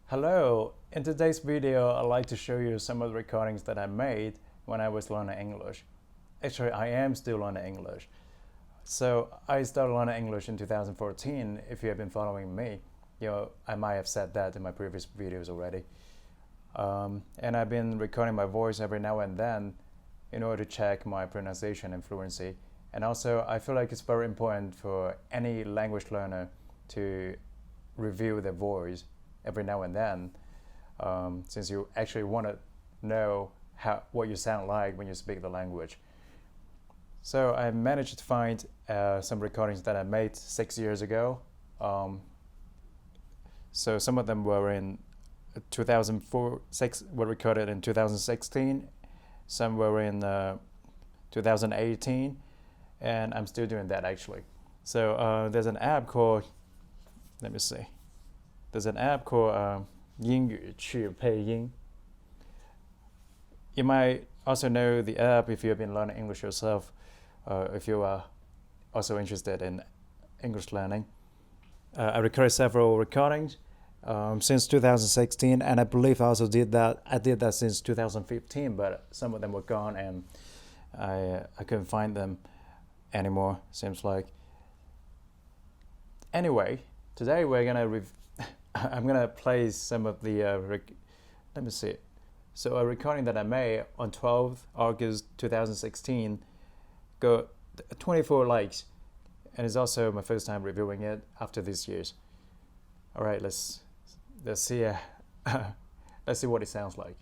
Hello, in today's video I'd like to show you some of the recordings that I made when I was learning English. Actually, I am still learning English. So I started learning English in 2014. If you have been following me, I might have said that in my previous videos already. And I've been recording my voice every now and then in order to check my pronunciation and fluency. And also I feel like it's very important for any language learner to review their voice every now and then, since you actually want to know what you sound like when you speak the language. So I managed to find some recordings that I made 6 years ago. So some of them were in 2004, were recorded in 2016. Some were in 2018, and I'm still doing that actually. So there's an app called, let me see. There's an app called 英语去配音. You might also know the app if you have been learning English yourself, if you are also interested in English learning. I recorded several recordings since 2016, and I believe I also did that since 2015, but some of them were gone and I couldn't find them anymore, seems like. Anyway, today we're gonna I'm gonna play some of the let me see. So a recording that I made on 12th August 2016 got 24 likes, and it's also my first time reviewing it after these years. All right, let's see. Let's see what it sounds like.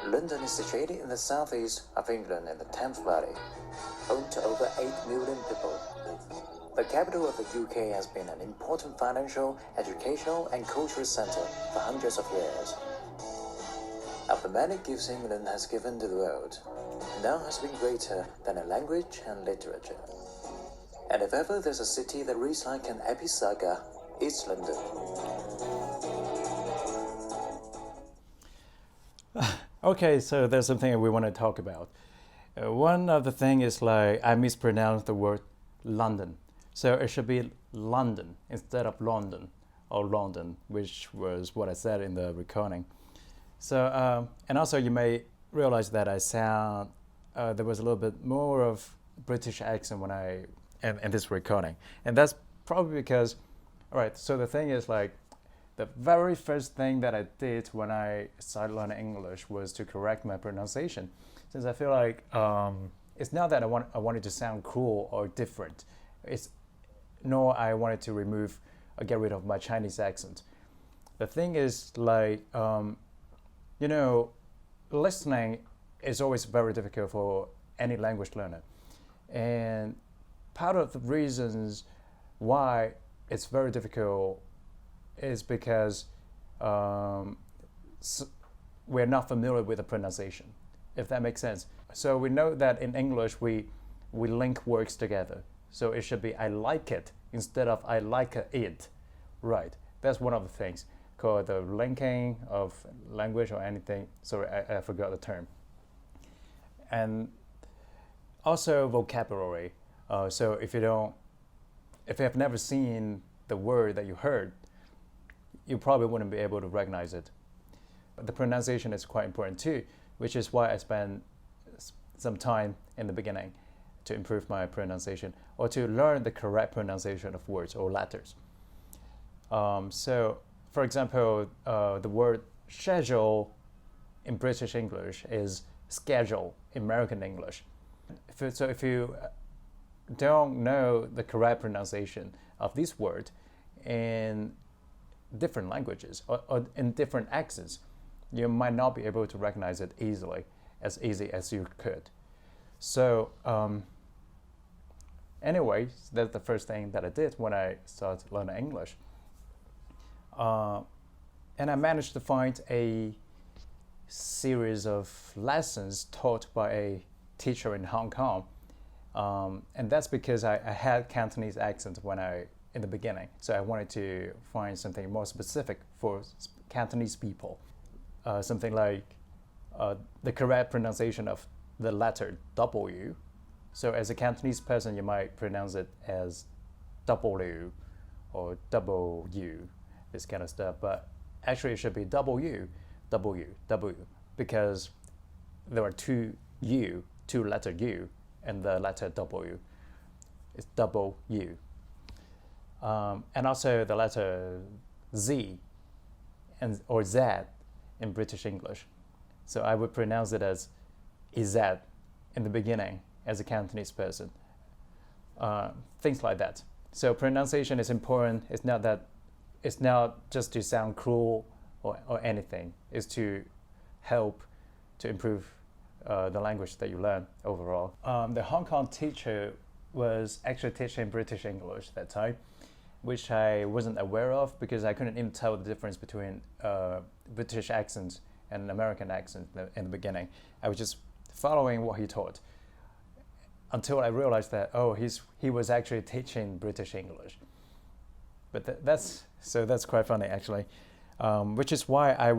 London is situated in the southeast of England in the Thames Valley, home to over 8 million people. The capital of the UK has been an important financial, educational and cultural centre for hundreds of years. Of the many gifts England has given to the world, none has been greater than a language and literature. And if ever there's a city that reads like an epic saga, it's London. Okay, so there's something we want to talk about. One of the things is like I mispronounced the word London. So it should be London instead of London or London, which was what I said in the recording. So, and also you may realize that I sound, there was a little bit more of British accent when in this recording. And that's probably because, all right, so the thing is like, the very first thing that I did when I started learning English was to correct my pronunciation, since I feel like it's not that I wanted to sound cool or different. Nor I wanted to remove or get rid of my Chinese accent. The thing is like, listening is always very difficult for any language learner. And part of the reasons why it's very difficult is because we're not familiar with the pronunciation, if that makes sense. So we know that in English we link words together. So it should be I like it instead of I like it. Right, that's one of the things called the linking of language or anything. Sorry, I forgot the term. And also vocabulary. So if you have never seen the word that you heard, you probably wouldn't be able to recognize it. The pronunciation is quite important too, which is why I spent some time in the beginning to improve my pronunciation or to learn the correct pronunciation of words or letters. So, for example, the word schedule in British English is schedule in American English. So if you don't know the correct pronunciation of this word in different languages or in different accents, you might not be able to recognize it as easy as you could. So anyway, that's the first thing that I did when I started learning English. And I managed to find a series of lessons taught by a teacher in Hong Kong. And that's because I had Cantonese accent in the beginning. So I wanted to find something more specific for Cantonese people. Something like the correct pronunciation of the letter W So as a Cantonese person, you might pronounce it as W or double U, this kind of stuff. But actually, it should be W, W, W, because there are two letter U, and the letter W. It's double U. And also the letter Z or Z in British English. So I would pronounce it as IZ in the beginning as a Cantonese person. Things like that. So pronunciation is important. It's not just to sound cool or anything. It's to help to improve the language that you learn overall. The Hong Kong teacher was actually teaching British English that time, which I wasn't aware of because I couldn't even tell the difference between British accent and American accent in the beginning. I was just following what he taught until I realized that, oh, he was actually teaching British English. But that's quite funny actually, which is why I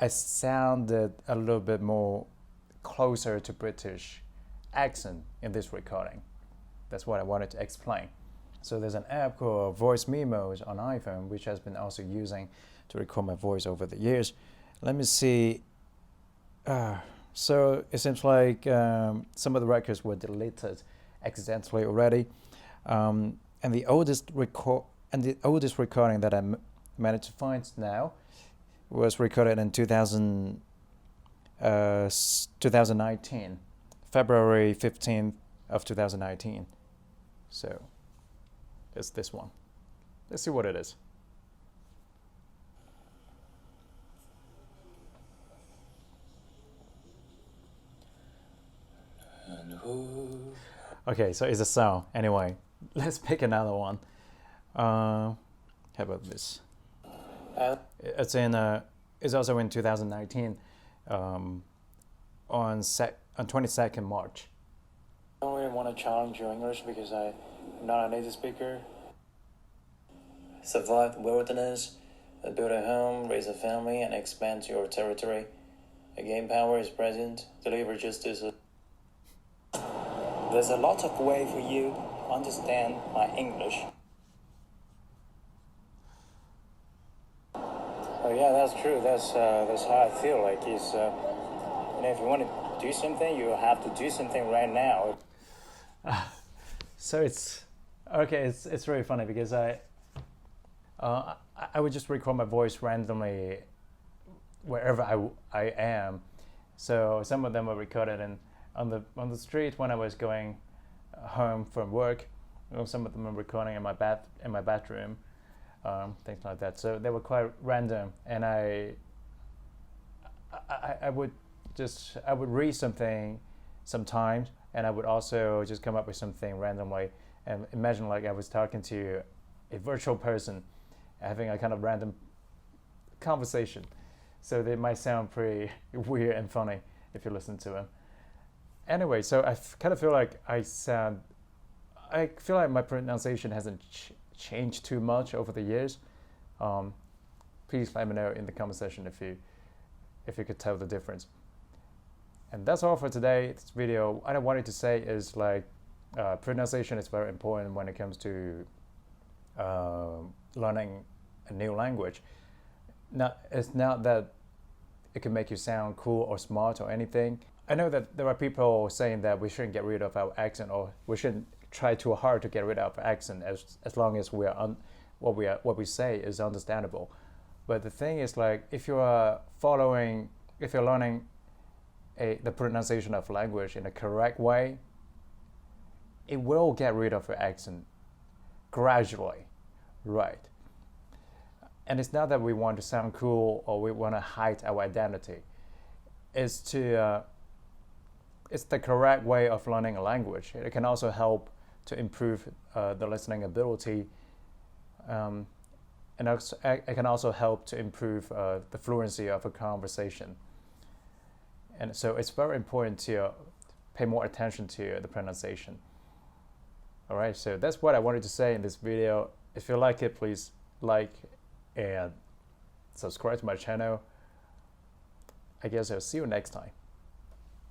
sounded a little bit more closer to British accent in this recording. That's what I wanted to explain. So there's an app called Voice Memos on iPhone, which has been also using to record my voice over the years. Let me see. So it seems like some of the records were deleted accidentally already, and the oldest recording that I managed to find now was recorded in 2019, February 15th of 2019. So it's this one. Let's see what it is. Okay, so it's a sound. Anyway, let's pick another one. How about this? It's also in 2019, on 22nd March. I don't really want to challenge your English because I'm not a native speaker. Survive the wilderness, build a home, raise a family, and expand your territory. Again, power is present. Deliver justice. There's a lot of way for you to understand my English. Oh yeah, that's true. That's how I feel. Like it's, if you want to do something, you have to do something right now. So it's okay. It's really funny because I would just record my voice randomly wherever I am. So some of them were recorded on the street when I was going home from work. Some of them were recording in my bathroom, things like that. So they were quite random, and I would read something sometimes, and I would also just come up with something randomly and imagine like I was talking to a virtual person, having a kind of random conversation. So they might sound pretty weird and funny if you listen to them. Anyway, so I kind of feel like I feel like my pronunciation hasn't changed too much over the years. Please let me know in the comment section if you could tell the difference. And that's all for today's video. What I wanted to say is like pronunciation is very important when it comes to learning a new language. It's not that it can make you sound cool or smart or anything. I know that there are people saying that we shouldn't get rid of our accent, or we shouldn't try too hard to get rid of our accent as long as what we say is understandable. But the thing is, like, if you're learning the pronunciation of language in a correct way, it will get rid of your accent gradually, right? And it's not that we want to sound cool or we want to hide our identity. It's the correct way of learning a language. It can also help to improve the listening ability, and it can also help to improve the fluency of a conversation. And so it's very important to pay more attention to the pronunciation. All right, so that's what I wanted to say in this video. If you like it, please like and subscribe to my channel. I guess I'll see you next time.